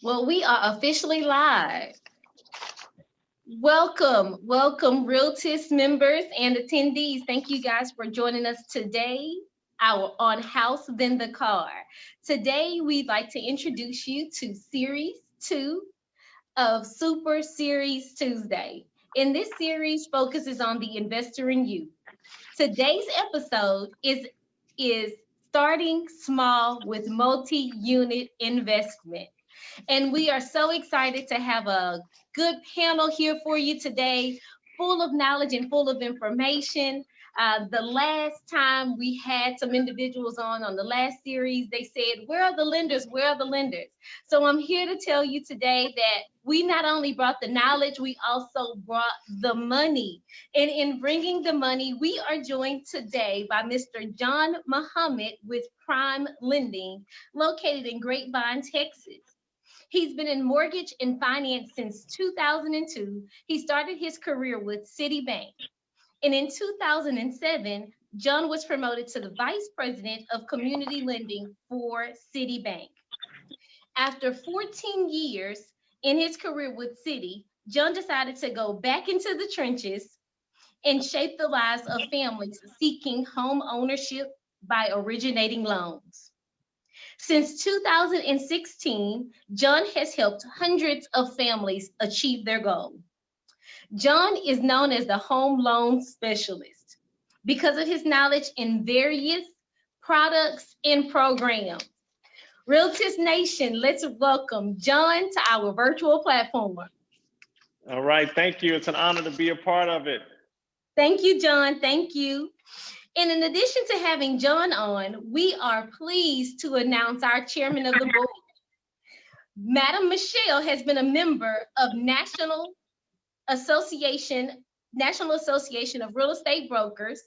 Well, we are officially live. Welcome, Realtist members and attendees. Thank you guys for joining us today. Our on House Then the Car. Today, we'd like to introduce you to Series 2 of Super Series Tuesday. And this series focuses on the investor in you. Today's episode is starting small with multi-unit investment. And we are so excited to have a good panel here for you today, full of knowledge and full of information. The last time we had some individuals on the last series, they said, where are the lenders? Where are the lenders? So I'm here to tell you today that we not only brought the knowledge, we also brought the money. And in bringing the money, we are joined today by Mr. John Muhammad with Prime Lending, located in Grapevine, Texas. He's been in mortgage and finance since 2002. He started his career with Citibank. And in 2007, John was promoted to the Vice President of Community Lending for Citibank. After 14 years in his career with Citi, John decided to go back into the trenches and shape the lives of families seeking home ownership by originating loans. Since 2016, John has helped hundreds of families achieve their goal. John is known as the home loan specialist because of his knowledge in various products and programs. Realtist Nation, let's welcome John to our virtual platform. All right, thank you. It's an honor to be a part of it. Thank you, John. Thank you. And in addition to having John on, we are pleased to announce our chairman of the board. Madam Michelle has been a member of National Association of Real Estate Brokers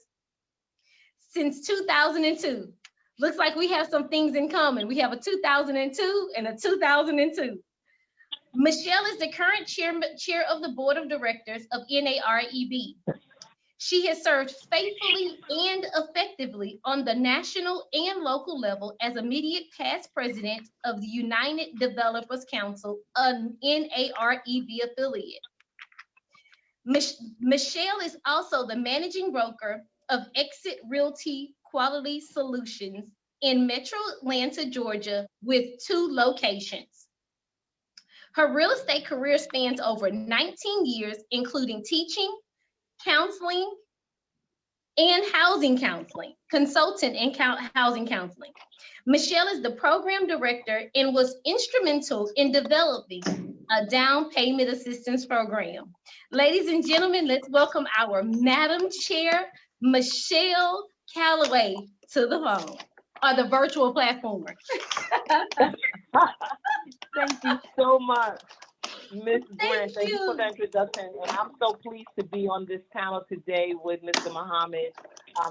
since 2002. Looks like we have some things in common. We have a 2002 and a 2002. Michelle is the current chair of the board of directors of NAREB. She has served faithfully and effectively on the national and local level as immediate past president of the United Developers Council, an NAREB affiliate. Michelle is also the managing broker of Exit Realty Quality Solutions in Metro Atlanta, Georgia, with 2 locations. Her real estate career spans over 19 years, including teaching, counseling, and housing counseling, consultant in housing counseling. Michelle is the program director and was instrumental in developing a down payment assistance program. Ladies and gentlemen, let's welcome our Madam Chair, Michelle Calloway, to the phone, or the virtual platform. Thank you so much, Ms. Grant. Thank you for the introduction. And I'm so pleased to be on this panel today with Mr. Muhammad,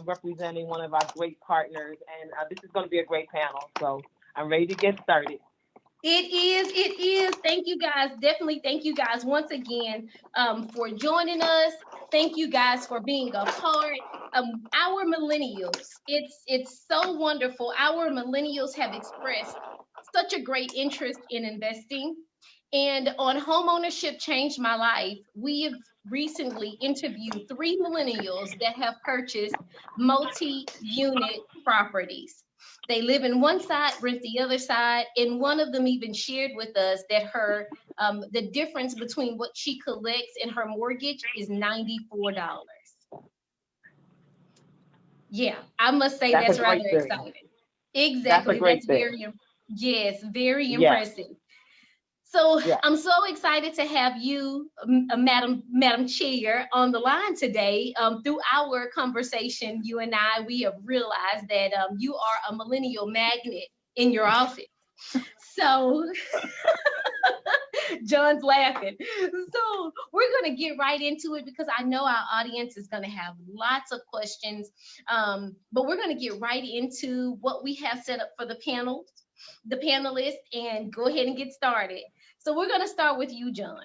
representing one of our great partners. And this is going to be a great panel. So I'm ready to get started. It is. Thank you guys. Definitely thank you guys once again for joining us. Thank you guys for being a part. Our millennials, it's so wonderful. Our millennials have expressed such a great interest in investing. And on Homeownership Changed My Life, we have recently interviewed 3 millennials that have purchased multi-unit properties. They live in one side, rent the other side, and one of them even shared with us that her the difference between what she collects and her mortgage is $94. Yeah, I must say that's rather exciting. Exactly, that's very impressive. So I'm so excited to have you, Madam Chair, on the line today. Through our conversation, you and I, we have realized that you are a millennial magnet in your office. So John's laughing. So we're going to get right into it because I know our audience is going to have lots of questions. But we're going to get right into what we have set up for the panelists, and go ahead and get started. So we're going to start with you, John.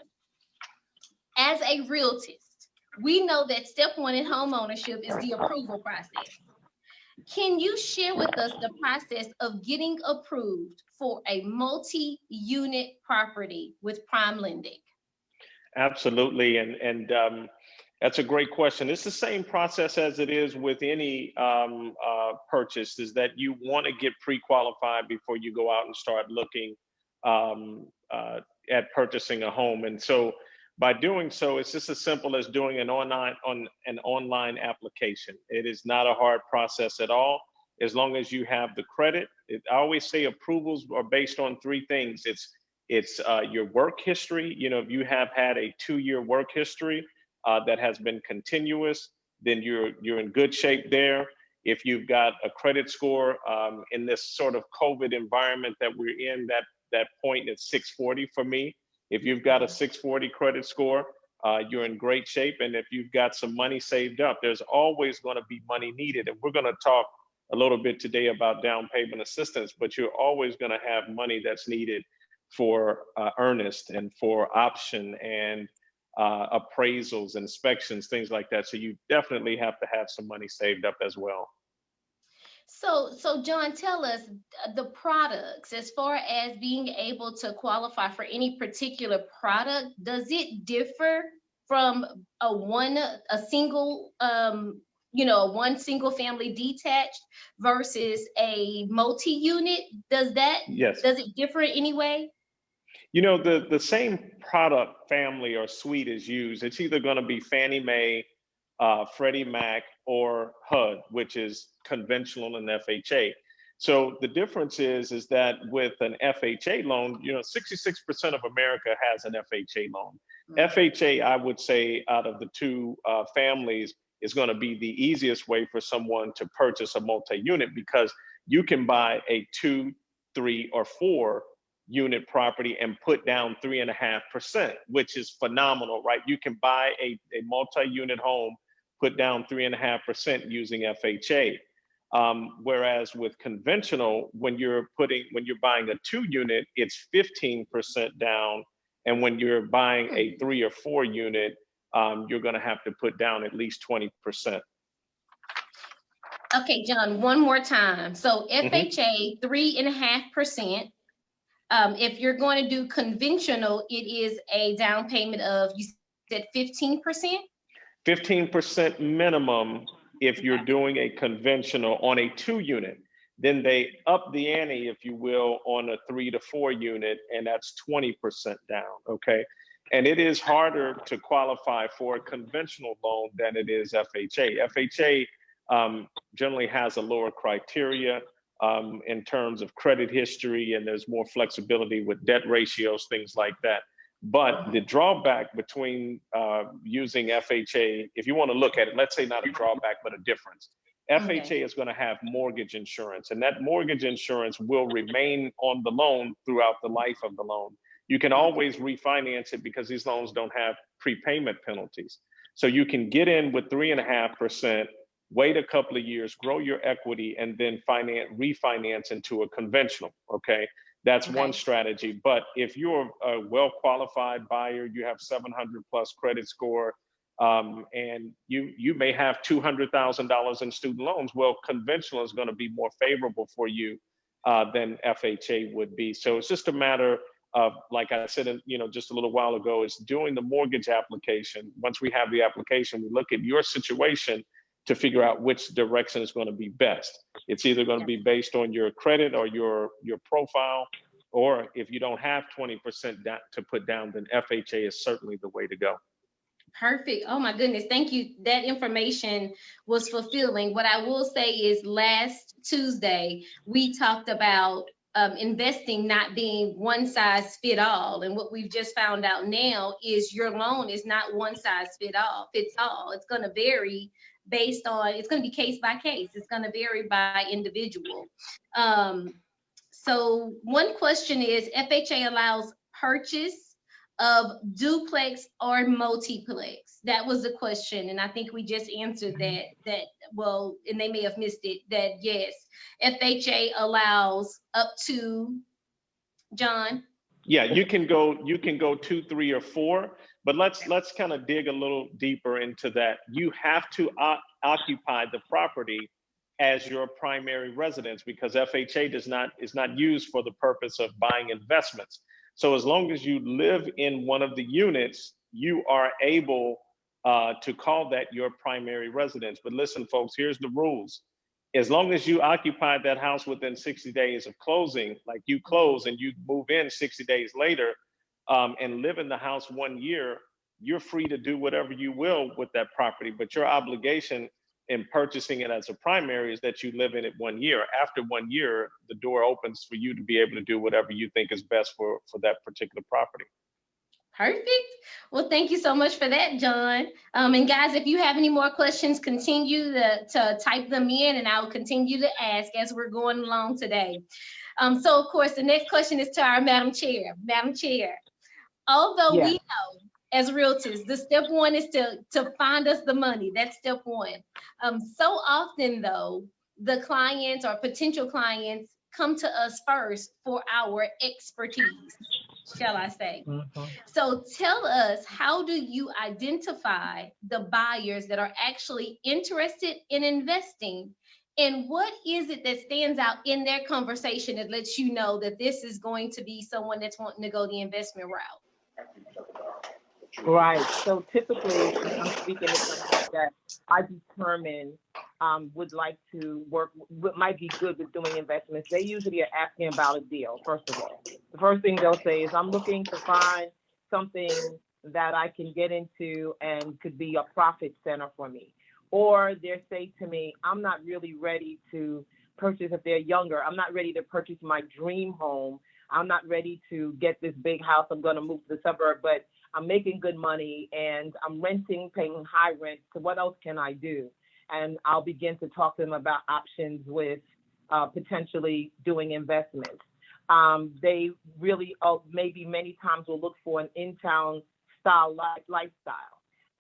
As a realtist, we know that step 1 in home ownership is the approval process. Can you share with us the process of getting approved for a multi-unit property with Prime Lending? Absolutely, and that's a great question. It's the same process as it is with any purchase. Is that you want to get pre-qualified before you go out and start looking um, uh, at purchasing a home. And so, by doing so, it's just as simple as doing an online application. It is not a hard process at all. As long as you have the credit, I always say approvals are based on three things. It's your work history. You know, if you have had a 2-year work history that has been continuous, then you're in good shape there. If you've got a credit score in this sort of COVID environment that we're in, that point is 640 for me. If you've got a 640 credit score, you're in great shape. And if you've got some money saved up, there's always going to be money needed. And we're going to talk a little bit today about down payment assistance, but you're always going to have money that's needed for earnest and for option and appraisals, inspections, things like that. So you definitely have to have some money saved up as well. So John, tell us the products as far as being able to qualify for any particular product. Does it differ from a single one single family detached versus a multi-unit? Yes. Does it differ in any way? You know, the same product family or suite is used. It's either going to be Fannie Mae, Freddie Mac, or HUD, which is conventional and FHA. So the difference is that with an FHA loan, you know, 66% of America has an FHA loan. FHA, I would say, out of the two families, is going to be the easiest way for someone to purchase a multi-unit because you can buy a 2, 3, or 4 unit property and put down 3.5%, which is phenomenal, right? You can buy a multi-unit home, put down 3.5% using FHA. Whereas with conventional, when you're buying a 2-unit, it's 15% down, and when you're buying a 3 or 4 unit, you're going to have to put down at least 20%. Okay, John, one more time. So FHA 3.5%. If you're going to do conventional, it is a down payment of, you said 15%? 15% minimum if you're doing a conventional on a 2-unit. Then they up the ante, if you will, on a 3 to 4 unit, and that's 20% down, okay? And it is harder to qualify for a conventional loan than it is FHA. FHA generally has a lower criteria in terms of credit history, and there's more flexibility with debt ratios, things like that. But the drawback between using FHA, if you want to look at it, let's say not a drawback, but a difference. FHA is going to have mortgage insurance, and that mortgage insurance will remain on the loan throughout the life of the loan. You can always refinance it because these loans don't have prepayment penalties. So you can get in with 3.5%, wait a couple of years, grow your equity, and then refinance into a conventional, okay? That's one strategy. But if you're a well-qualified buyer, you have 700 plus credit score, and you may have $200,000 in student loans, well, conventional is going to be more favorable for you than FHA would be. So it's just a matter of, like I said, just a little while ago, is doing the mortgage application. Once we have the application, we look at your situation to figure out which direction is going to be best. It's either going to be based on your credit or your profile, or if you don't have 20% to put down, then FHA is certainly the way to go. Perfect. Oh my goodness. Thank you. That information was fulfilling. What I will say is last Tuesday, we talked about investing not being one size fit all. And what we've just found out now is your loan is not one size fits all. It's going to vary based on, it's going to be case by case. It's going to vary by individual. So one question is, FHA allows purchase of duplex or multiplex? That was the question, and I think we just answered that well, and they may have missed it, that yes, FHA allows up to, John? Yeah, you can go 2, 3, or 4, but let's kind of dig a little deeper into that. You have to occupy the property as your primary residence, because FHA is not used for the purpose of buying investments. So as long as you live in one of the units, you are able to call that your primary residence. But listen, folks, here's the rules. As long as you occupied that house within 60 days of closing, like you close and you move in 60 days later and live in the house 1 year, you're free to do whatever you will with that property. But your obligation in purchasing it as a primary is that you live in it 1 year. After 1 year, the door opens for you to be able to do whatever you think is best for that particular property. Perfect. Well, thank you so much for that, John. And guys, if you have any more questions, continue to type them in, and I will continue to ask as we're going along today. So, of course, the next question is to our Madam Chair. Madam Chair, although we know as realtors, the step one is to find us the money. That's step one. So often, though, the clients or potential clients come to us first for our expertise, shall I say. So tell us, how do you identify the buyers that are actually interested in investing? And what is it that stands out in their conversation that lets you know that this is going to be someone that's wanting to go the investment route? Right. So typically, I'm speaking to someone that I determine would like to work, might be good with doing investments. They usually are asking about a deal, first of all. The first thing they'll say is, I'm looking to find something that I can get into and could be a profit center for me. Or they say to me, I'm not really ready to purchase, if they're younger, I'm not ready to purchase my dream home. I'm not ready to get this big house. I'm going to move to the suburb, but I'm making good money and I'm renting, paying high rent. So what else can I do? And I'll begin to talk to them about options with potentially doing investments. They really, maybe many times will look for an in-town style lifestyle.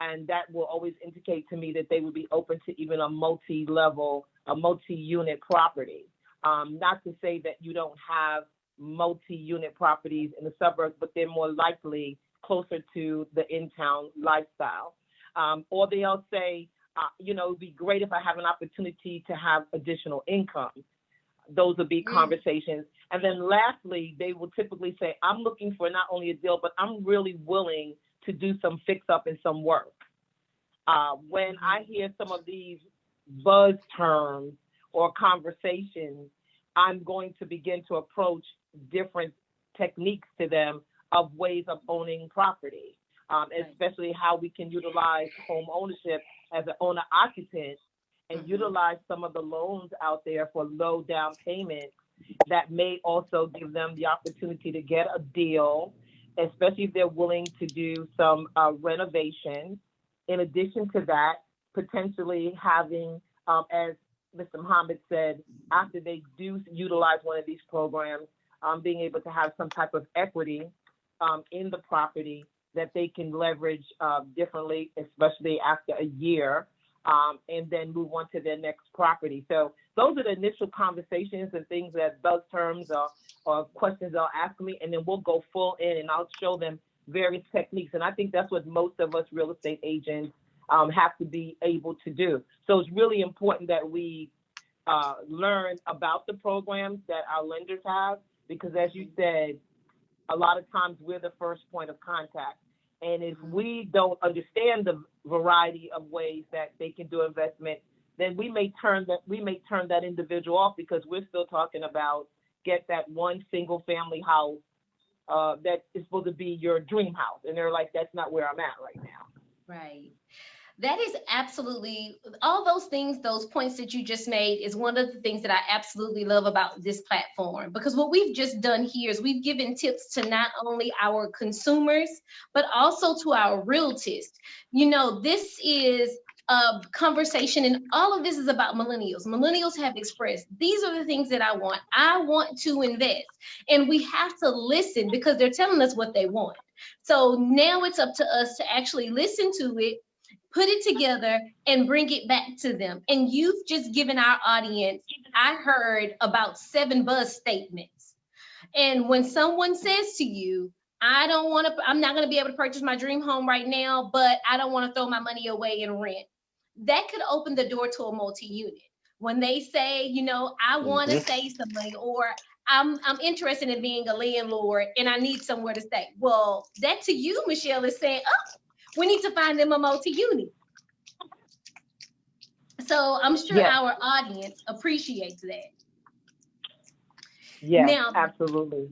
And that will always indicate to me that they would be open to even a multi-level, a multi-unit property. Not to say that you don't have multi-unit properties in the suburbs, but they're more likely closer to the in-town lifestyle. Or they'll say, it would be great if I have an opportunity to have additional income. Those would be conversations. And then lastly, they will typically say, I'm looking for not only a deal, but I'm really willing to do some fix up and some work. When I hear some of these buzz terms or conversations, I'm going to begin to approach different techniques to them of ways of owning property, especially how we can utilize home ownership as an owner occupant and utilize some of the loans out there for low down payments that may also give them the opportunity to get a deal, especially if they're willing to do some renovation. In addition to that, potentially having, as Mr. Muhammad said, after they do utilize one of these programs, being able to have some type of equity in the property that they can leverage differently, especially after a year, and then move on to their next property. So those are the initial conversations and things that those terms or questions they'll ask me, and then we'll go full in and I'll show them various techniques. And I think that's what most of us real estate agents have to be able to do. So it's really important that we learn about the programs that our lenders have, because as you said, a lot of times we're the first point of contact. And if we don't understand the variety of ways that they can do investment, then we may turn that individual off, because we're still talking about get that one single family house that is supposed to be your dream house. And they're like, that's not where I'm at right now. Right. That is absolutely, all those things, those points that you just made is one of the things that I absolutely love about this platform, because what we've just done here is we've given tips to not only our consumers, but also to our realtors. This is a conversation, and all of this is about millennials. Millennials have expressed, these are the things that I want. I want to invest. And we have to listen, because they're telling us what they want. So now it's up to us to actually listen to it, put it together, and bring it back to them. And you've just given our audience, I heard about 7 buzz statements. And when someone says to you, I'm not going to be able to purchase my dream home right now, but I don't want to throw my money away and rent, that could open the door to a multi-unit. When they say, you know, I want to Mhm. stay somewhere, or I'm interested in being a landlord and I need somewhere to stay. Well, that to you, Michelle, is saying, oh, we need to find them a multi-unit. So I'm sure Yes, our audience appreciates that. yes, Now, absolutely.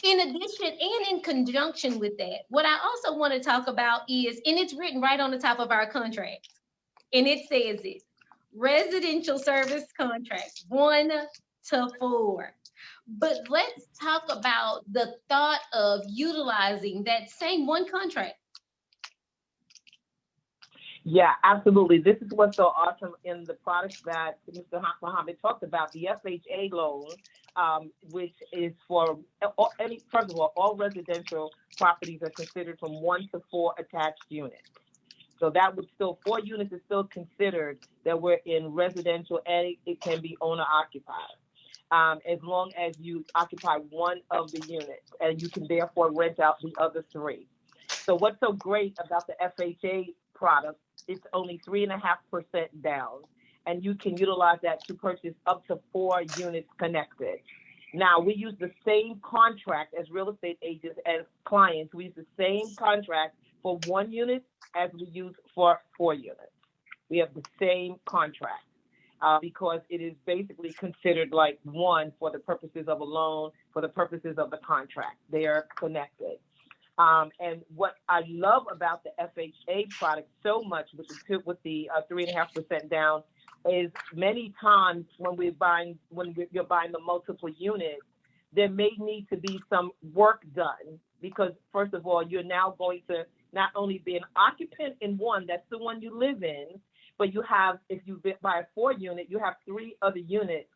in addition and in conjunction with that, what I also want to talk about is, and it's written right on the top of our contract, and it says it, residential service contract 1 to 4. But let's talk about the thought of utilizing that same one contract. Yeah, absolutely. This is what's so awesome in the products that Mr. Muhammad talked about, the FHA loan, which is for any, first of all residential properties are considered from 1 to 4 attached units. So that would still, 4 units is still considered that we're in residential, and it can be owner occupied. As long as you occupy one of the units, and you can therefore rent out the other 3. So what's so great about the FHA product, it's only 3.5% down, and you can utilize that to purchase up to 4 units connected. Now, we use the same contract as real estate agents and clients. We use the same contract for 1 unit as we use for 4 units. We have the same contract because it is basically considered like one for the purposes of a loan, for the purposes of the contract. They are connected. And what I love about the FHA product so much with the 3.5% down is many times when you're buying the multiple units, there may need to be some work done because first of all, you're now going to not only be an occupant in one, that's the one you live in, but you have, if you buy a 4 unit, you have 3 other units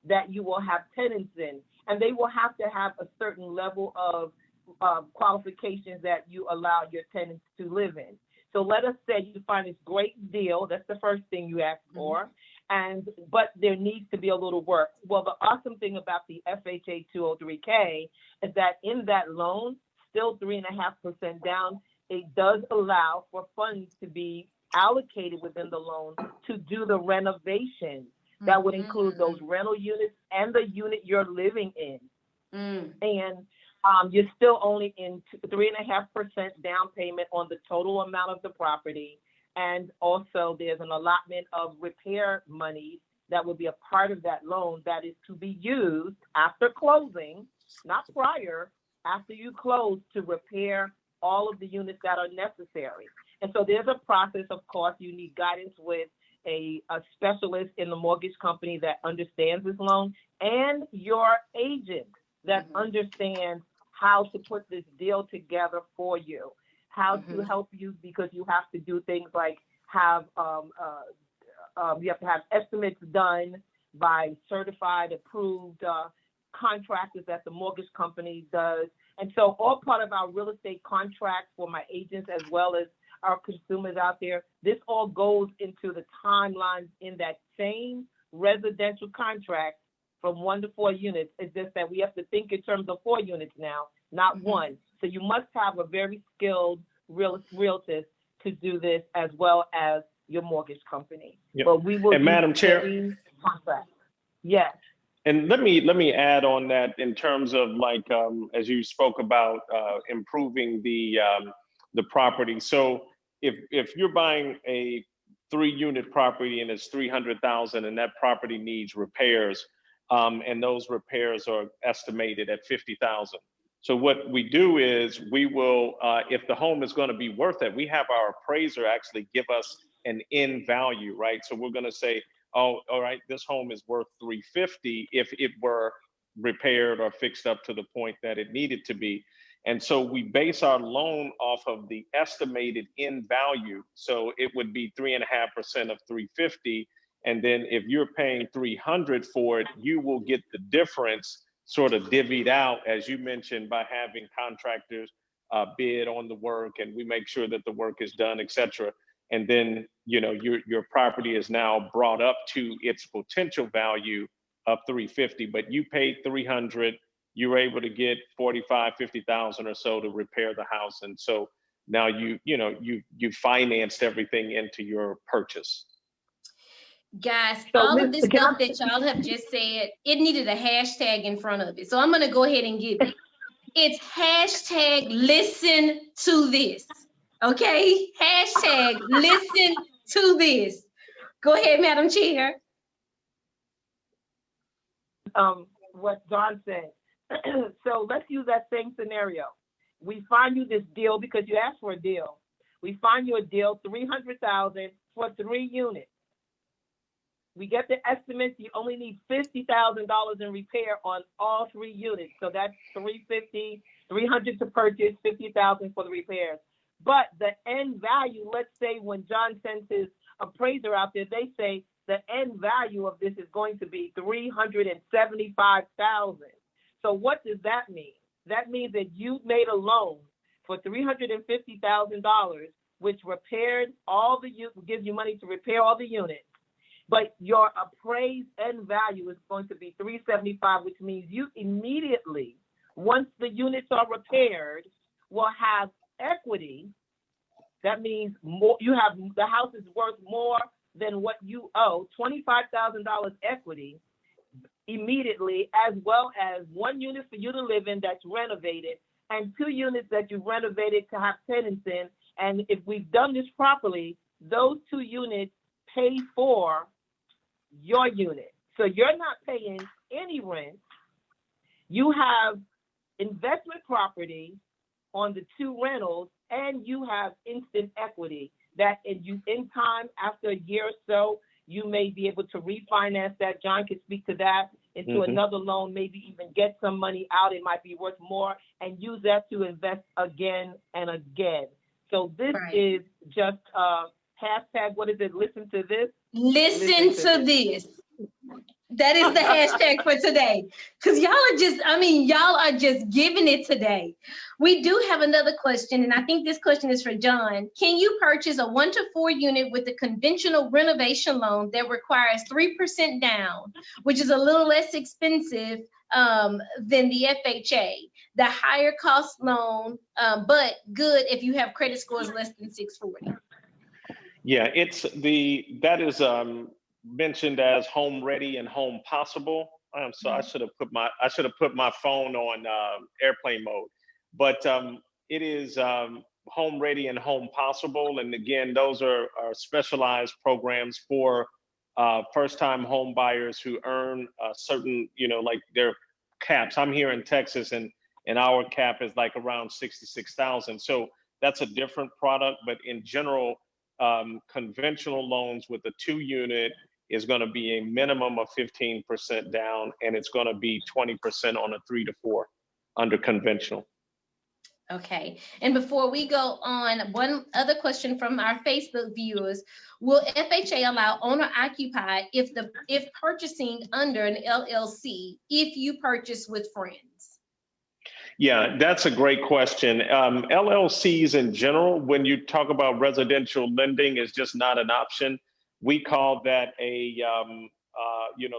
that you will have tenants in, and they will have to have a certain level of qualifications that you allow your tenants to live in. So let us say you find this great deal. That's the first thing you ask for. But there needs to be a little work. Well, the awesome thing about the FHA 203K is that in that loan, still 3.5% down, it does allow for funds to be allocated within the loan to do the renovation. That would include those rental units and the unit you're living in. And you're still only in 3.5% down payment on the total amount of the property. And also there's an allotment of repair money that would be a part of that loan that is to be used after closing, not prior, after you close, to repair all of the units that are necessary. And so there's a process. Of course, you need guidance with a specialist in the mortgage company that understands this loan, and your agent that understands how to put this deal together for you, how to help you, because you have to do things like have you have to have estimates done by certified, approved contractors that the mortgage company does. And so all part of our real estate contracts for my agents as well as our consumers out there, this all goes into the timelines in that same residential contract from 1 to 4 units. It's just that we have to think in terms of 4 units now, not 1. So you must have a very skilled realtor to do this, as well as your mortgage company. Yep. But we will. And Madam Chair, contract. Yes. And let me add on that in terms of like as you spoke about improving the property. So if you're buying a 3-unit property and it's 300,000 and that property needs repairs, and those repairs are estimated at 50,000. So what we do is we will, if the home is going to be worth it, we have our appraiser actually give us an end value, right? So we're going to say, oh, all right, this home is worth 350 if it were repaired or fixed up to the point that it needed to be. And so we base our loan off of the estimated end value. So it would be 3.5% of 350. And then if you're paying 300 for it, you will get the difference sort of divvied out, as you mentioned, by having contractors bid on the work, and we make sure that the work is done, et cetera. And then, you know, your property is now brought up to its potential value of 350, but you paid 300, you were able to get 45, 50,000 or so to repair the house. And so now you financed everything into your purchase. Guys, So, all of this can stuff I- that y'all have just said, it needed a hashtag in front of it. So I'm going to go ahead and give it. It's hashtag listen to this. Okay? Hashtag listen to this. Go ahead, Madam Chair. What Don said. So let's use that same scenario. We find you this deal because you asked for a deal. We find you a deal, $300,000 for 3 units. We get the estimates. You only need $50,000 in repair on all 3 units. So that's $300 to purchase, $50,000 for the repairs. But the end value, let's say when John sends his appraiser out there, they say the end value of this is going to be $375,000. So what does that mean? That means that you made a loan for $350,000, which repaired all the gives you money to repair all the units. But your appraised end value is going to be $375,000, which means you immediately, once the units are repaired, will have equity. That means more. You have the house is worth more than what you owe, $25,000 equity immediately, as well as 1 unit for you to live in that's renovated, and 2 units that you've renovated to have tenants in. And if we've done this properly, those 2 units pay for your unit. So you're not paying any rent. You have investment property on the 2 rentals, and you have instant equity that in time, after a year or so, you may be able to refinance that. John can speak to that, into another loan, maybe even get some money out. It might be worth more, and use that to invest again and again. So this is just hashtag, what is it? Listen to this. Listen to this. That is the hashtag for today. Because y'all are just giving it today. We do have another question, and I think this question is for John. Can you purchase a 1 to 4 unit with a conventional renovation loan that requires 3% down, which is a little less expensive than the FHA? The higher cost loan, but good if you have credit scores less than 640. Yeah, that is mentioned as home ready and home possible. So I should have put my phone on airplane mode, but it is home ready and home possible. And again, those are specialized programs for first-time home buyers who earn certain, like their caps. I'm here in Texas, and our cap is like around 66,000. So that's a different product, but in general, conventional loans with a 2 unit is going to be a minimum of 15% down, and it's going to be 20% on a 3 to 4 under conventional. Okay, and before we go on, one other question from our Facebook viewers: will FHA allow owner occupied if purchasing under an LLC if you purchase with friends? Yeah, that's a great question. LLCs in general, when you talk about residential lending, is just not an option. We call that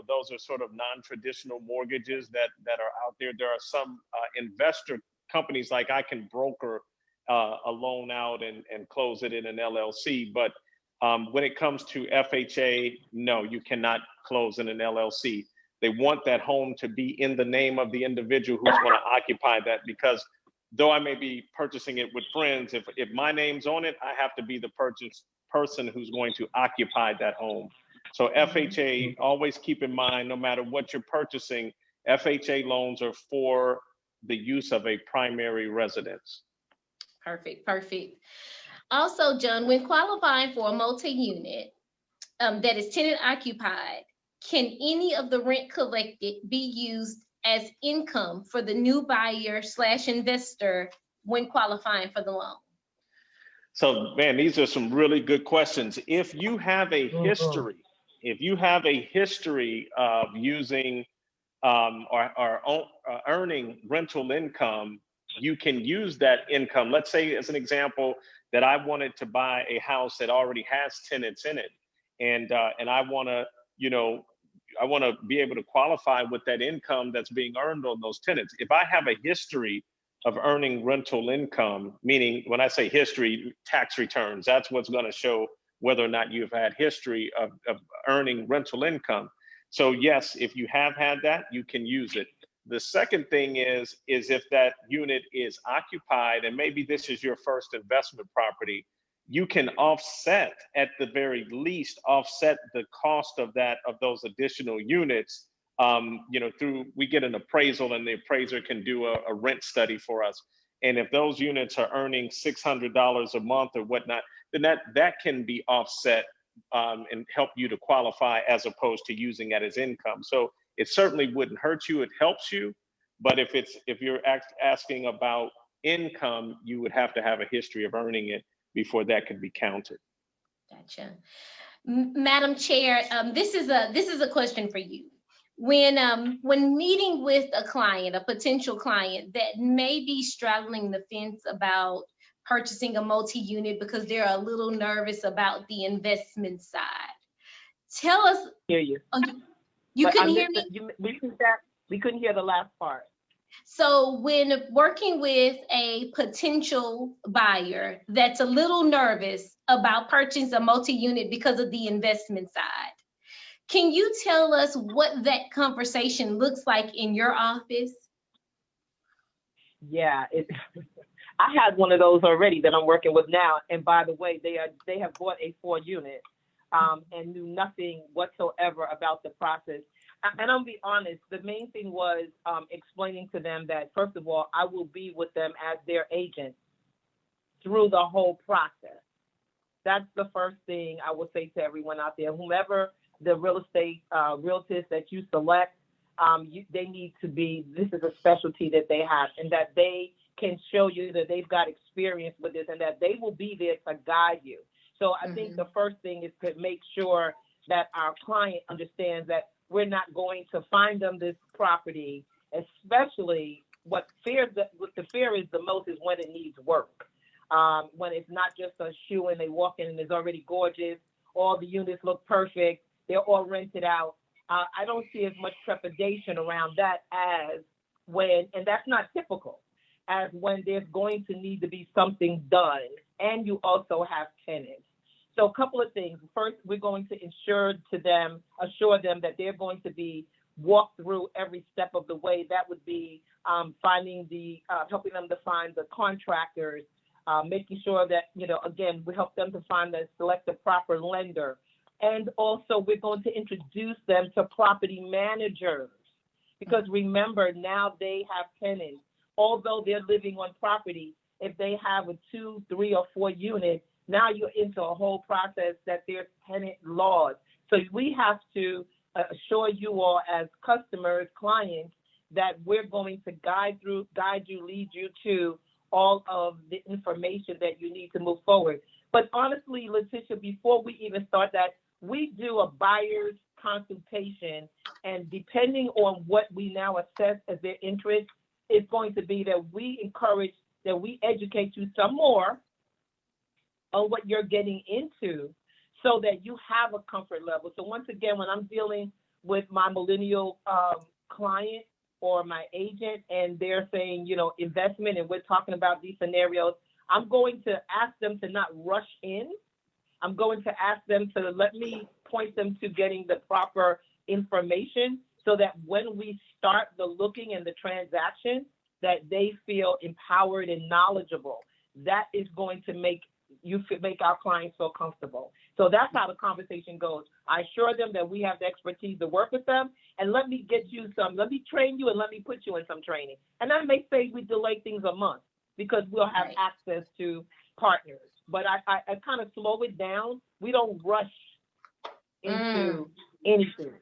those are sort of non-traditional mortgages that are out there. There are some investor companies like I can broker a loan out and close it in an LLC. But when it comes to FHA, no, you cannot close in an LLC. They want that home to be in the name of the individual who's going to occupy that, because though I may be purchasing it with friends, if my name's on it, I have to be the person who's going to occupy that home. So FHA, always keep in mind, no matter what you're purchasing, FHA loans are for the use of a primary residence. Perfect. Also, John, when qualifying for a multi-unit that is tenant occupied, can any of the rent collected be used as income for the new buyer/investor when qualifying for the loan? So, man, these are some really good questions. If you have a history, of using or earning rental income, you can use that income. Let's say, as an example, that I wanted to buy a house that already has tenants in it, and I want to, be able to qualify with that income that's being earned on those tenants. If I have a history of earning rental income, meaning when I say history, tax returns, that's what's going to show whether or not you've had history of earning rental income. So yes, if you have had that, you can use it. The second thing is if that unit is occupied, and maybe this is your first investment property, you can offset, at the very least, offset the cost of those additional units. We get an appraisal, and the appraiser can do a rent study for us. And if those units are earning $600 a month or whatnot, then that can be offset and help you to qualify, as opposed to using it as income. So it certainly wouldn't hurt you. It helps you. But if you're asking about income, you would have to have a history of earning it before that could be counted. Gotcha. Madam Chair, this is a question for you. When meeting with a client, a potential client that may be straddling the fence about purchasing a multi-unit because they're a little nervous about the investment side, tell us. Hear you. You couldn't hear me? We couldn't hear the last part. So when working with a potential buyer that's a little nervous about purchasing a multi-unit because of the investment side, can you tell us what that conversation looks like in your office? Yeah, I had one of those already that I'm working with now. And by the way, they have bought a 4-unit and knew nothing whatsoever about the process. And I'll be honest, the main thing was explaining to them that, first of all, I will be with them as their agent through the whole process. That's the first thing I will say to everyone out there. Whomever the real estate realtors that you select, they need to be, this is a specialty that they have, and that they can show you that they've got experience with this, and that they will be there to guide you. So I think the first thing is to make sure that our client understands that we're not going to find them this property, especially what the fear is the most is when it needs work. When it's not just a shoe and they walk in and it's already gorgeous, all the units look perfect, they're all rented out. I don't see as much trepidation around that as when, and that's not typical, as when there's going to need to be something done and you also have tenants. So a couple of things. First, we're going to assure them that they're going to be walked through every step of the way. That would be helping them to find the contractors, making sure that, again, we help them to select the proper lender. And also we're going to introduce them to property managers, because remember, now they have tenants. Although they're living on property, if they have a 2, 3, or 4 unit, now you're into a whole process that there's tenant laws. So we have to assure you all as customers, clients, that we're going to guide you, lead you to all of the information that you need to move forward. But honestly, Letitia, before we even start that, we do a buyer's consultation, and depending on what we now assess as their interest, it's going to be that we encourage, that we educate you some more on what you're getting into, so that you have a comfort level. So once again, when I'm dealing with my millennial client or my agent, and they're saying, investment, and we're talking about these scenarios, I'm going to ask them to not rush in. I'm going to ask them to let me point them to getting the proper information, so that when we start the looking and the transaction, that they feel empowered and knowledgeable. That is going to make our clients feel comfortable. So that's how the conversation goes. I assure them that we have the expertise to work with them, and let me train you, and let me put you in some training. And that may say we delay things a month because we'll have access to partners. But I kind of slow it down. We don't rush into anything.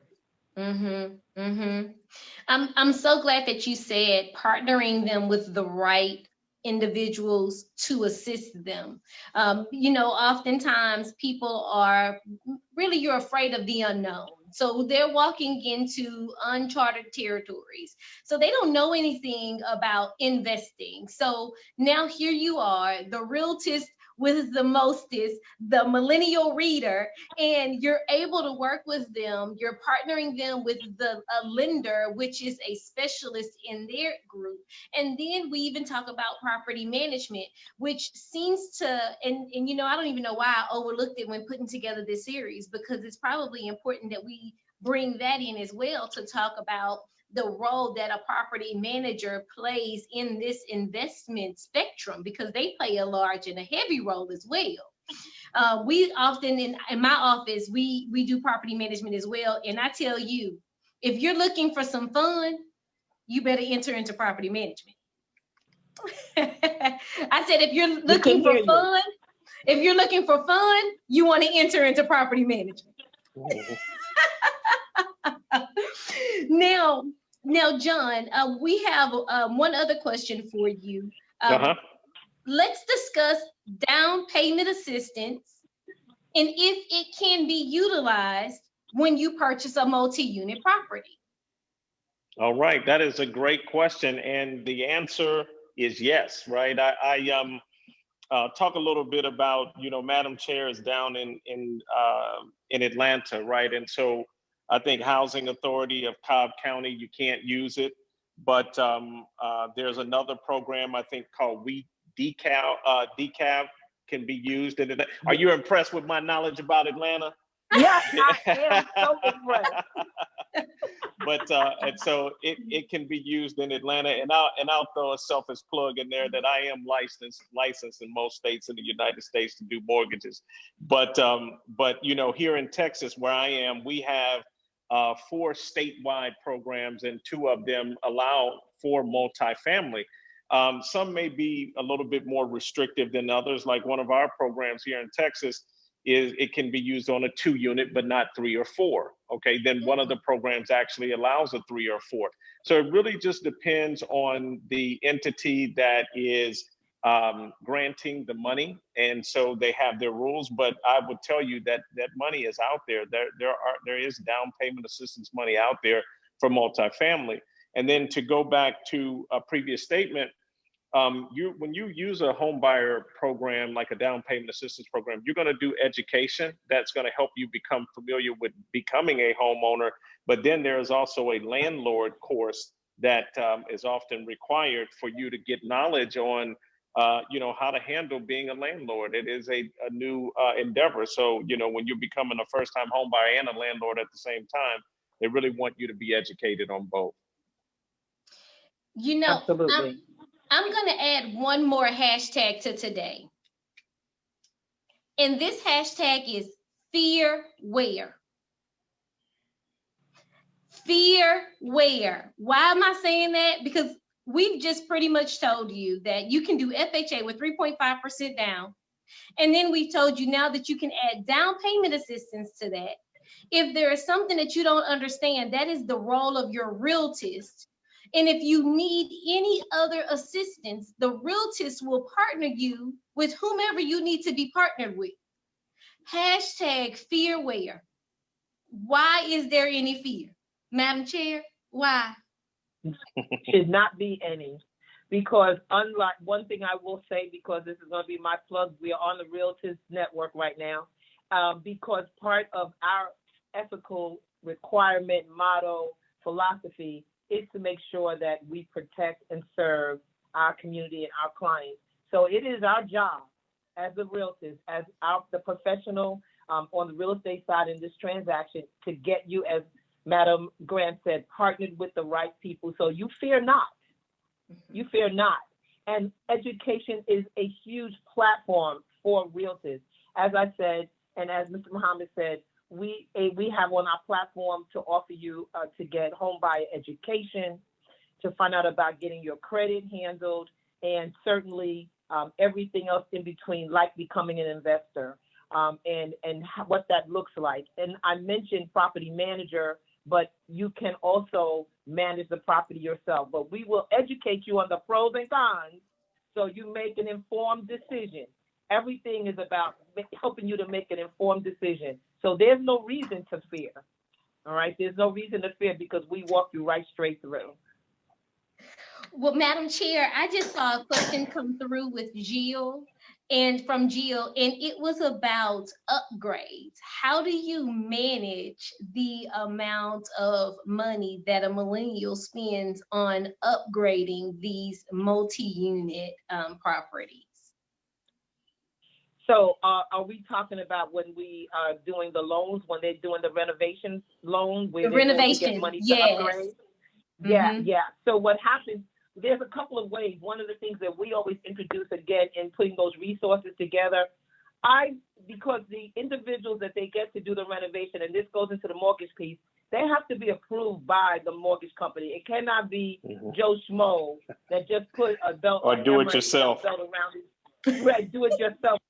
I'm so glad that you said partnering them with the right individuals to assist them. Oftentimes people you're afraid of the unknown. So they're walking into uncharted territories. So they don't know anything about investing. So now here you are, the realtors with the mostest, the millennial reader, and you're able to work with them. You're partnering them with a lender, which is a specialist in their group. And then we even talk about property management, which seems to, and you know, I don't even know why I overlooked it when putting together this series, because it's probably important that we bring that in as well to talk about the role that a property manager plays in this investment spectrum, because they play a large and a heavy role as well. We often in my office, we do property management as well. And I tell you, if you're looking for some fun, you better enter into property management. I said, if you're looking for fun, you want to enter into property management. Now, John, we have one other question for you. Let's discuss down payment assistance and if it can be utilized when you purchase a multi-unit property. All right, that is a great question, and the answer is yes. Right, I talk a little bit about, you know, Madam Chair is down in Atlanta, right, and so I think Housing Authority of Cobb County, you can't use it, but there's another program I think called DCAV can be used. Are you impressed with my knowledge about Atlanta? Yes, I am so impressed. But and so it can be used in Atlanta, and I'll throw a selfish plug in there that I am licensed in most states in the United States to do mortgages. But you know, here in Texas where I am, we have 4 statewide programs, and 2 of them allow for multifamily. Some may be a little bit more restrictive than others. Like one of our programs here in Texas is it can be used on a 2-unit, but not 3 or 4. Okay, then one of the programs actually allows a 3 or 4. So it really just depends on the entity that is granting the money, and so they have their rules. But I would tell you that money is out there. There is down payment assistance money out there for multifamily. And then to go back to a previous statement, when you use a home buyer program like a down payment assistance program, you're going to do education that's going to help you become familiar with becoming a homeowner. But then there is also a landlord course that is often required for you to get knowledge on you know, how to handle being a landlord. It is a new endeavor. So, you know, when you're becoming a first-time home buyer and a landlord at the same time, they really want you to be educated on both. You know, absolutely. I'm going to add one more hashtag to today. And this hashtag is fearware. Fearware. Why am I saying that? Because we've just pretty much told you that you can do FHA with 3.5% down. And then we've told you now that you can add down payment assistance to that. If there is something that you don't understand, that is the role of your realtist. And if you need any other assistance, the realtist will partner you with whomever you need to be partnered with. Hashtag fearware. Why is there any fear? Madam Chair, why? Should not be any. Because unlike, one thing I will say, because this is going to be my plug, we are on the Realtors Network right now, because part of our ethical requirement, motto, philosophy is to make sure that we protect and serve our community and our clients. So it is our job as the realtors, as the professional on the real estate side in this transaction, to get you, as Madam Grant said, partnered with the right people. So you fear not. You fear not. And education is a huge platform for realtors. As I said, and as Mr. Muhammad said, we have on our platform to offer you to get home buyer education, to find out about getting your credit handled, and certainly everything else in between, like becoming an investor, and what that looks like. And I mentioned property manager, but you can also manage the property yourself. But we will educate you on the pros and cons so you make an informed decision. Everything is about helping you to make an informed decision. So there's no reason to fear. All right? There's no reason to fear, because we walk you right straight through. Well, Madam Chair, I just saw a question come through with Jill, and from Jill, and it was about upgrades. How do you manage the amount of money that a millennial spends on upgrading these multi-unit properties? So are we talking about when we are doing the loans, when they're doing the renovation loan, where The they're going to get renovation, money to yes. upgrade? Yeah, Mhm. yeah. So what happens, there's a couple of ways. One of the things that we always introduce again in putting those resources together, because the individuals that they get to do the renovation, and this goes into the mortgage piece, they have to be approved by the mortgage company. It cannot be Joe Schmo that just put a belt Or do it yourself. belt around it. Right, do it yourself.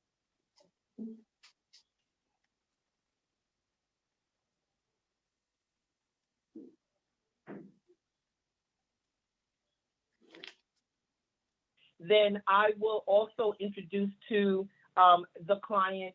Then I will also introduce to the client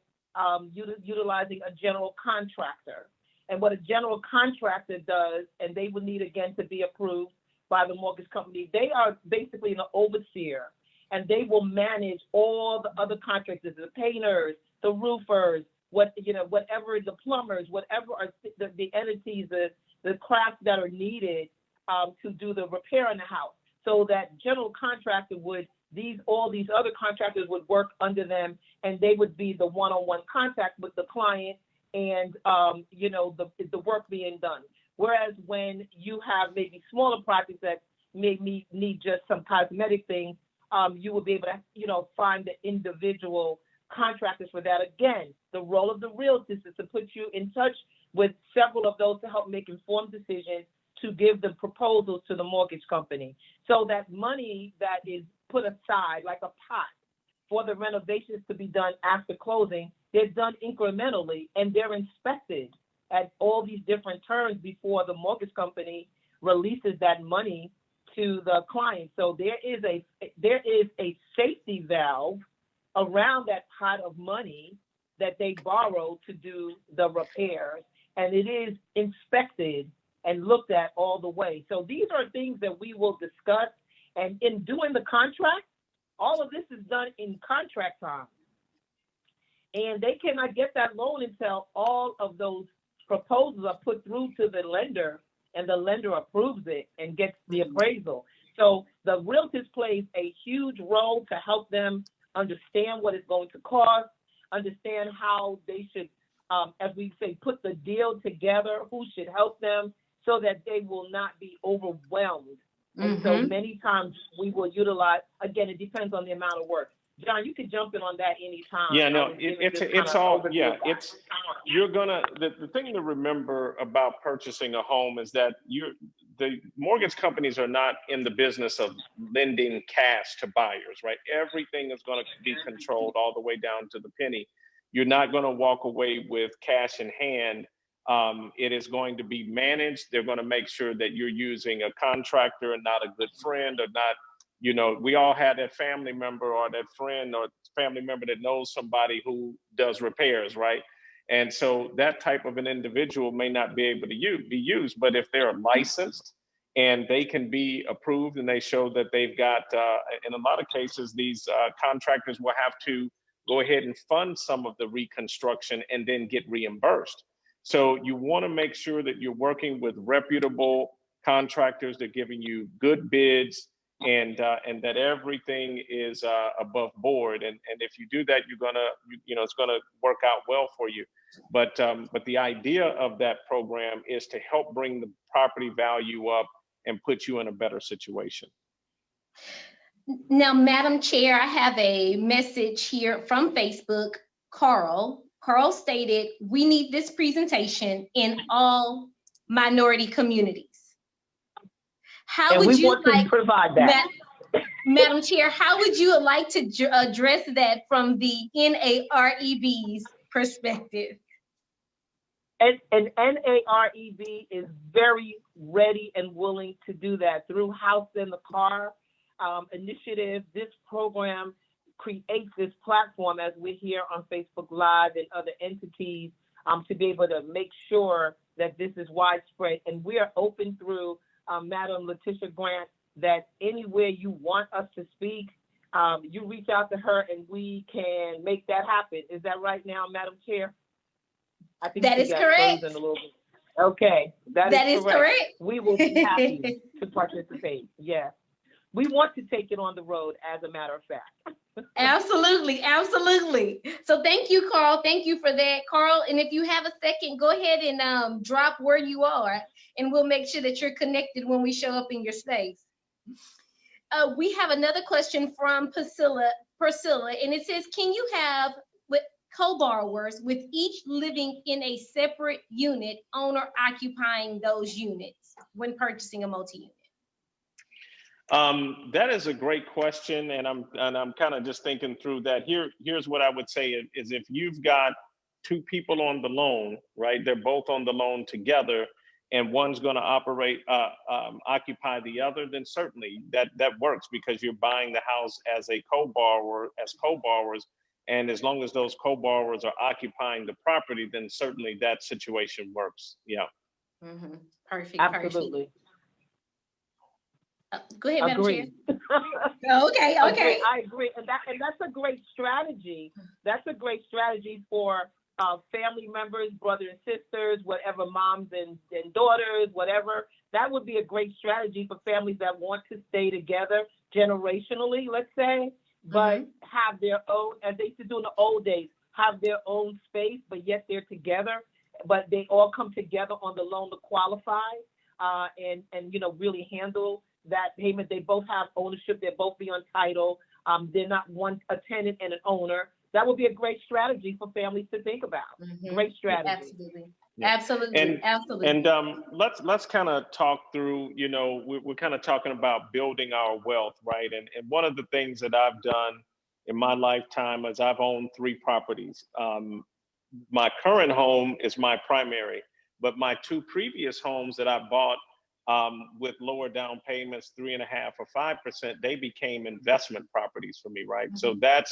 utilizing a general contractor. And what a general contractor does, and they would need, again, to be approved by the mortgage company, they are basically an overseer, and they will manage all the other contractors, the painters, the roofers, whatever, the plumbers, whatever are the entities, the crafts that are needed to do the repair in the house. So that general contractor would, all these other contractors would work under them, and they would be the one-on-one contact with the client and, the work being done. Whereas when you have maybe smaller projects that maybe need just some cosmetic things, you will be able to, find the individual contractors for that. Again, the role of the realtor is to put you in touch with several of those to help make informed decisions to give the proposals to the mortgage company. So that money that is put aside, like a pot, for the renovations to be done after closing, they're done incrementally, and they're inspected at all these different turns before the mortgage company releases that money to the client. So there is a safety valve around that pot of money that they borrow to do the repairs, and it is inspected and looked at all the way. So these are things that we will discuss. And in doing the contract, all of this is done in contract time. And they cannot get that loan until all of those proposals are put through to the lender, and the lender approves it and gets the appraisal. So the realtors plays a huge role to help them understand what it's going to cost, understand how they should, as we say, put the deal together, who should help them, so that they will not be overwhelmed. And so many times we will utilize, again, it depends on the amount of work. John, you can jump in on that anytime. Yeah, no, you're gonna, the thing to remember about purchasing a home is that the mortgage companies are not in the business of lending cash to buyers, right? Everything is gonna be controlled all the way down to the penny. You're not gonna walk away with cash in hand. It is going to be managed. They're going to make sure that you're using a contractor and not a good friend, or not, we all had that family member or that friend or family member that knows somebody who does repairs, right? And so that type of an individual may not be able to be used, but if they're licensed and they can be approved and they show that they've got, in a lot of cases, these contractors will have to go ahead and fund some of the reconstruction and then get reimbursed. So you want to make sure that you're working with reputable contractors that are giving you good bids, and that everything is above board. And if you do that, you're gonna, it's gonna work out well for you. But the idea of that program is to help bring the property value up and put you in a better situation. Now, Madam Chair, I have a message here from Facebook. Carl stated, we need this presentation in all minority communities. How would you like to provide that? Madam Chair, how would you like to address that from the NAREB's perspective? And NAREB is very ready and willing to do that through House in the Car initiative. This program creates this platform, as we're here on Facebook Live and other entities, to be able to make sure that this is widespread. And we are open through Madam Letitia Grant, that anywhere you want us to speak, you reach out to her and we can make that happen. Is that right now, Madam Chair? I think that she is got correct. frozen a little bit. Okay, that is correct. We will be happy to participate. Yes. We want to take it on the road, as a matter of fact. Absolutely, absolutely. So thank you, Carl. Thank you for that, Carl. And if you have a second, go ahead and drop where you are, and we'll make sure that you're connected when we show up in your space. We have another question from Priscilla, and it says, can you have with co-borrowers with each living in a separate unit, owner occupying those units when purchasing a multi-unit? That is a great question, and I'm kind of just thinking through that. Here's what I would say is if you've got two people on the loan, right? They're both on the loan together, and one's going to occupy the other, then certainly that works because you're buying the house as a co-borrower, as co-borrowers, and as long as those co-borrowers are occupying the property, then certainly that situation works. Yeah. Mm-hmm. Perfect. Absolutely. Go ahead, Madam Chair. Okay. I agree, and that's a great strategy. That's a great strategy for family members, brothers and sisters, whatever, moms and daughters, whatever. That would be a great strategy for families that want to stay together generationally, let's say, but have their own, as they used to do in the old days, have their own space, but yet they're together, but they all come together on the loan to qualify and really handle that payment. They both have ownership. They'll both be on title. They're not a tenant and an owner. That would be a great strategy for families to think about. Great strategy. Absolutely. Yeah. Absolutely. Absolutely. And let's kind of talk through, we're kind of talking about building our wealth, right? And one of the things that I've done in my lifetime is I've owned 3 properties. My current home is my primary, but my 2 previous homes that I bought with lower down payments, 3.5% or 5%, they became investment properties for me, right? So that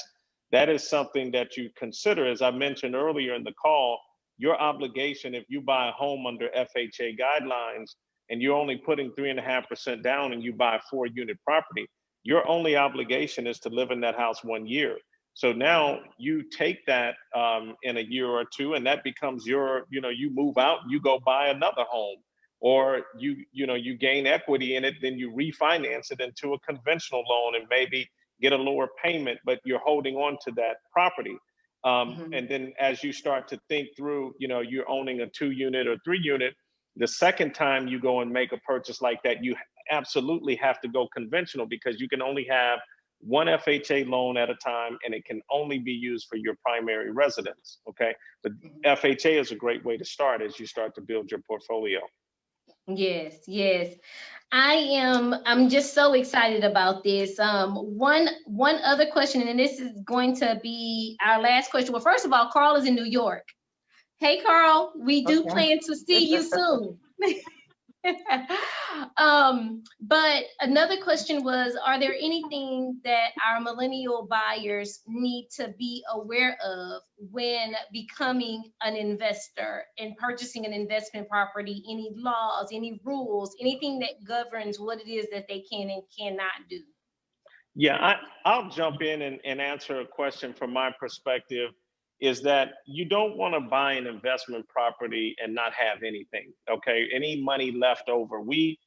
is something that you consider. As I mentioned earlier in the call, your obligation, if you buy a home under FHA guidelines and you're only putting 3.5% down and you buy a 4-unit property, your only obligation is to live in that house 1 year. So now you take that in a year or two, and that becomes your, you move out, you go buy another home, or you gain equity in it, then you refinance it into a conventional loan and maybe get a lower payment, but you're holding on to that property. And then as you start to think through, you're owning a 2-unit or 3-unit, the second time you go and make a purchase like that, you absolutely have to go conventional because you can only have one FHA loan at a time, and it can only be used for your primary residence, okay? But FHA is a great way to start as you start to build your portfolio. Yes. I'm just so excited about this. One other question, and this is going to be our last question. Well, first of all, Carl is in New York. Hey, Carl, we do plan to see you soon. But another question was, are there anything that our millennial buyers need to be aware of when becoming an investor and purchasing an investment property? Any laws, any rules, anything that governs what it is that they can and cannot do? Yeah, I'll jump in and answer a question from my perspective. Is that you don't want to buy an investment property and not have anything, okay? Any money left over. We,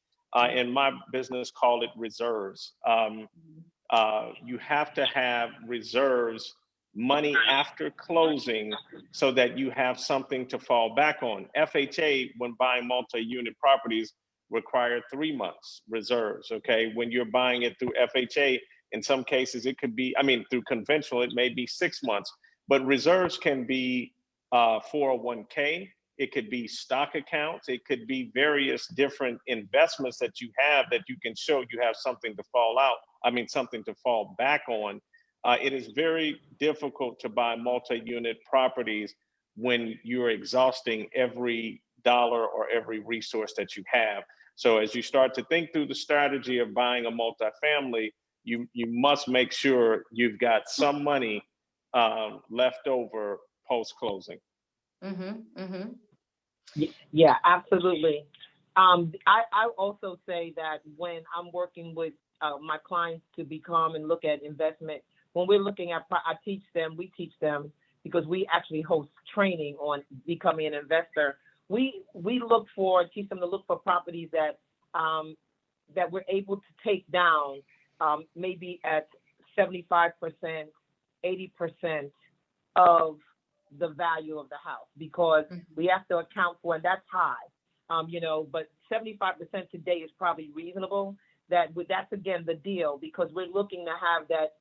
in my business, call it reserves. You have to have reserves, money after closing, so that you have something to fall back on. FHA, when buying multi-unit properties, require 3 months reserves, okay? When you're buying it through FHA, in some cases, it could be, through conventional, it may be 6 months. But reserves can be 401k, it could be stock accounts, it could be various different investments that you have that you can show you have something to something to fall back on. It is very difficult to buy multi-unit properties when you're exhausting every dollar or every resource that you have. So as you start to think through the strategy of buying a multifamily, you must make sure you've got some money left over post-closing. Yeah, absolutely. I also say that when I'm working with my clients to become and look at investment. When we're looking at, we teach them because we actually host training on becoming an investor. We teach them to look for properties that that we're able to take down maybe at 75%, 80% of the value of the house, because we have to account for, and that's high, but 75% today is probably reasonable. That's again the deal, because we're looking to have that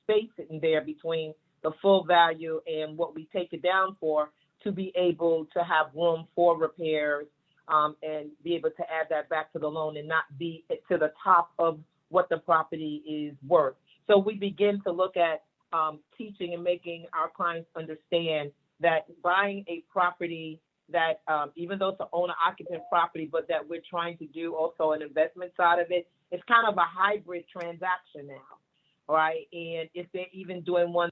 space in there between the full value and what we take it down for, to be able to have room for repairs and be able to add that back to the loan and not be to the top of what the property is worth. So we begin to look at teaching and making our clients understand that buying a property that even though it's an owner-occupant property, but that we're trying to do also an investment side of it, it's kind of a hybrid transaction now, right? And if they're even doing one,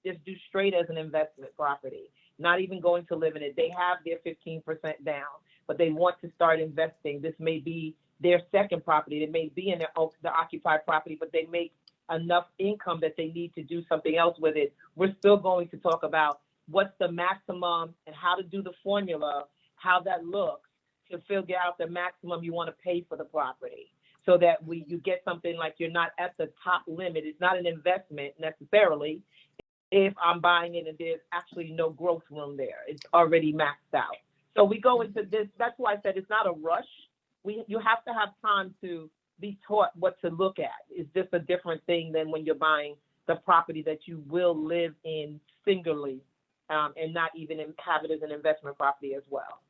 just do straight as an investment property, not even going to live in it. They have their 15% down, but they want to start investing. This may be their second property. It may be in the occupied property, but they make enough income that they need to do something else with it. We're still going to talk about what's the maximum and how to do the formula, how that looks to figure out the maximum you want to pay for the property, so that you get something like you're not at the top limit. It's not an investment necessarily if I'm buying it and there's actually no growth room there. It's already maxed out. So we go into this. That's why I said it's not a rush. You have to have time to be taught what to look at. It's just a different thing than when you're buying the property that you will live in singularly, and not even have it as an investment property as well.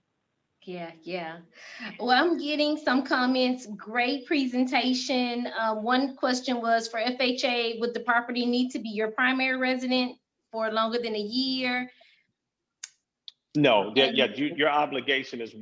Yeah. Well, I'm getting some comments. Great presentation. One question was, for FHA, would the property need to be your primary resident for longer than a year? No, your obligation is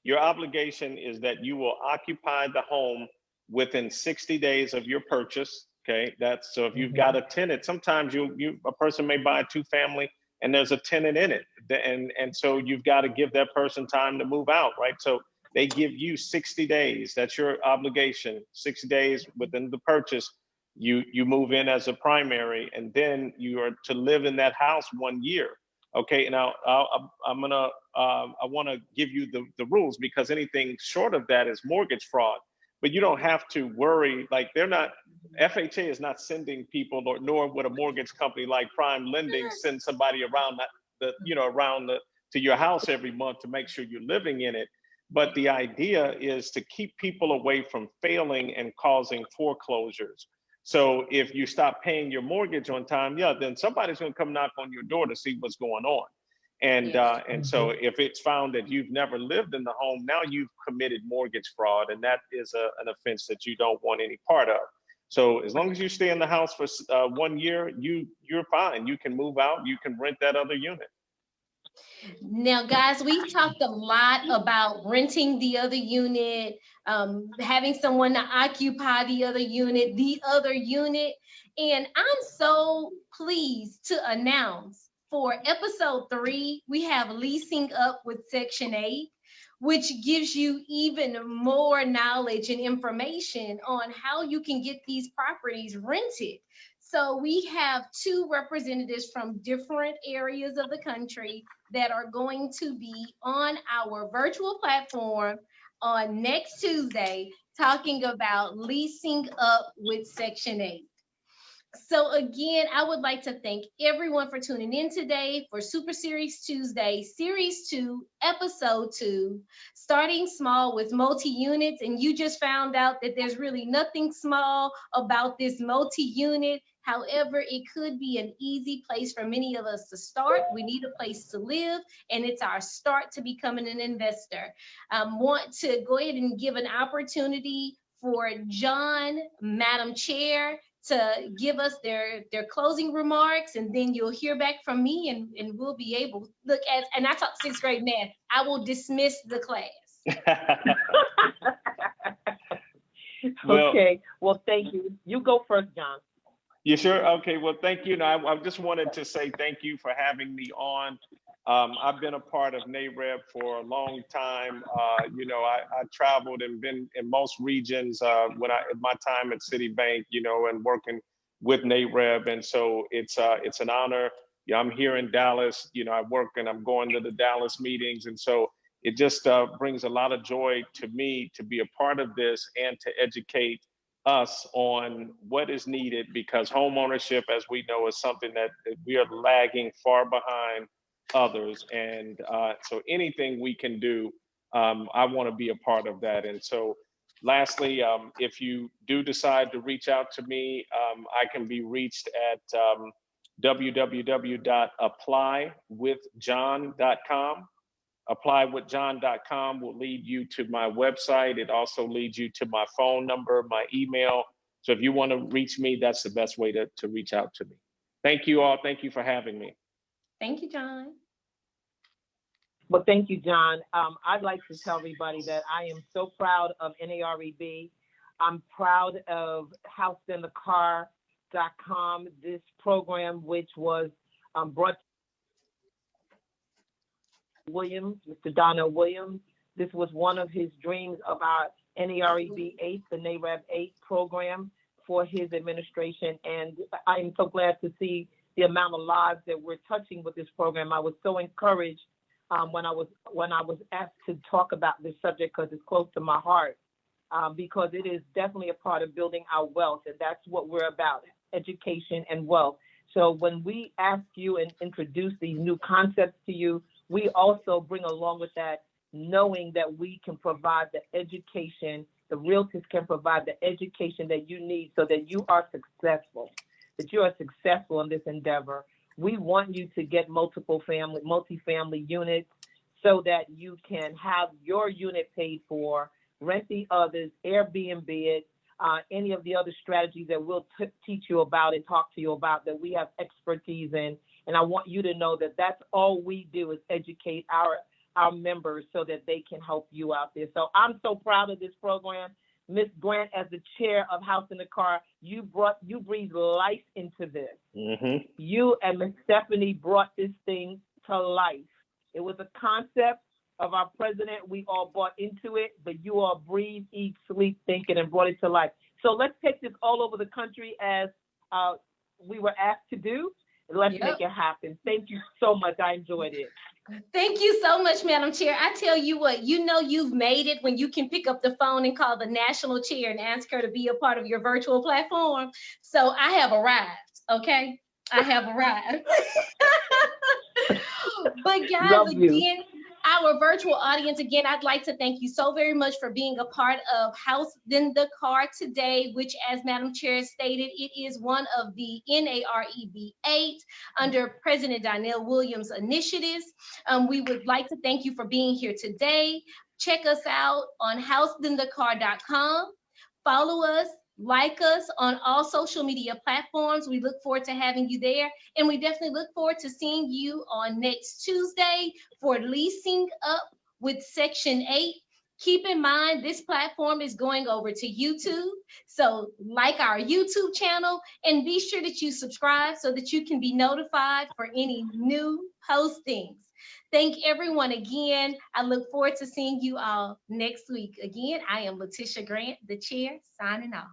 your obligation is that you will occupy the home within 60 days of your purchase. Okay, that's so if you've got a tenant, sometimes a person may buy a 2-family and there's a tenant in it, and so you've got to give that person time to move out, right? So they give you 60 days. That's your obligation. 60 days within the purchase, you move in as a primary, and then you are to live in that house 1 year. Okay, now I want to give you the rules, because anything short of that is mortgage fraud. But you don't have to worry. Like, FHA is not sending people, nor would a mortgage company like Prime Lending send somebody around to your house every month to make sure you're living in it. But the idea is to keep people away from failing and causing foreclosures. So if you stop paying your mortgage on time, then somebody's going to come knock on your door to see what's going on. And so if it's found that you've never lived in the home, now you've committed mortgage fraud, and that is an offense that you don't want any part of. So as long as you stay in the house for 1 year, you're fine. You can move out. You can rent that other unit. Now, guys, we've talked a lot about renting the other unit, having someone to occupy the other unit, and I'm so pleased to announce, for episode 3, we have Leasing Up with Section 8, which gives you even more knowledge and information on how you can get these properties rented. So we have 2 representatives from different areas of the country that are going to be on our virtual platform on next Tuesday, talking about leasing up with Section 8. So again, I would like to thank everyone for tuning in today for Super Series Tuesday, Series 2, Episode 2, starting small with multi-units. And you just found out that there's really nothing small about this multi-unit. However, it could be an easy place for many of us to start. We need a place to live, and it's our start to becoming an investor. Want to go ahead and give an opportunity for John, Madam Chair, to give us their closing remarks, and then you'll hear back from me, and we'll be able to look at, and I taught 6th grade math, I will dismiss the class. Okay, well, thank you. You go first, John. You sure? Okay, well, thank you. Now, I just wanted to say thank you for having me on. I've been a part of NAREB for a long time. You know, I traveled and been in most regions when in my time at Citibank, you know, and working with NAREB. And so it's an honor. Yeah, I'm here in Dallas. You know, I work and I'm going to the Dallas meetings. And so it just brings a lot of joy to me to be a part of this and to educate us on what is needed, because home ownership, as we know, is something that we are lagging far behind others. And so anything we can do, I want to be a part of that. And so lastly, if you do decide to reach out to me, I can be reached at www.applywithjohn.com. Applywithjohn.com will lead you to my website. It also leads you to my phone number, my email. So if you want to reach me, that's the best way to reach out to me. Thank you all. Thank you for having me. Thank you, John. Well, thank you, John. I'd like to tell everybody that I am so proud of NAREB. I'm proud of HouseInTheCar.com, this program, which was brought to Williams, Mr. Donnell Williams. This was one of his dreams about NAREB 8, the NAREB 8 program for his administration. And I'm so glad to see the amount of lives that we're touching with this program. I was so encouraged when I was asked to talk about this subject, because it's close to my heart, because it is definitely a part of building our wealth, and that's what we're about, education and wealth. So when we ask you and introduce these new concepts to you, we also bring along with that knowing that we can provide the education, the realtors can provide the education that you need so that you are successful in this endeavor. We want you to get multifamily units so that you can have your unit paid for, rent the others, Airbnb it, any of the other strategies that we'll teach you about and talk to you about that we have expertise in. And I want you to know that that's all we do, is educate our members so that they can help you out there. So I'm so proud of this program. Ms. Grant, as the chair of House in the Car, you breathed life into this. Mm-hmm. You and Ms. Stephanie brought this thing to life. It was a concept of our president. We all bought into it, but you all breathe, eat, sleep, think it, and brought it to life. So let's take this all over the country as we were asked to do. Let's make it happen. Thank you so much. I enjoyed it. Thank you so much, Madam Chair. I tell you what, you know you've made it when you can pick up the phone and call the national chair and ask her to be a part of your virtual platform. So I have arrived, okay? I have arrived. But guys, again, our virtual audience, again, I'd like to thank you so very much for being a part of House in the Car today, which, as Madam Chair stated, it is one of the NAREB 8 under President Donnell Williams initiatives. We would like to thank you for being here today. Check us out on houseinthecar.com. Follow us, like us on all social media platforms. We look forward to having you there. And we definitely look forward to seeing you on next Tuesday for Leasing Up with Section 8. Keep in mind, this platform is going over to YouTube. So like our YouTube channel and be sure that you subscribe so that you can be notified for any new postings. Thank everyone again. I look forward to seeing you all next week. Again, I am Letitia Grant, the chair, signing off.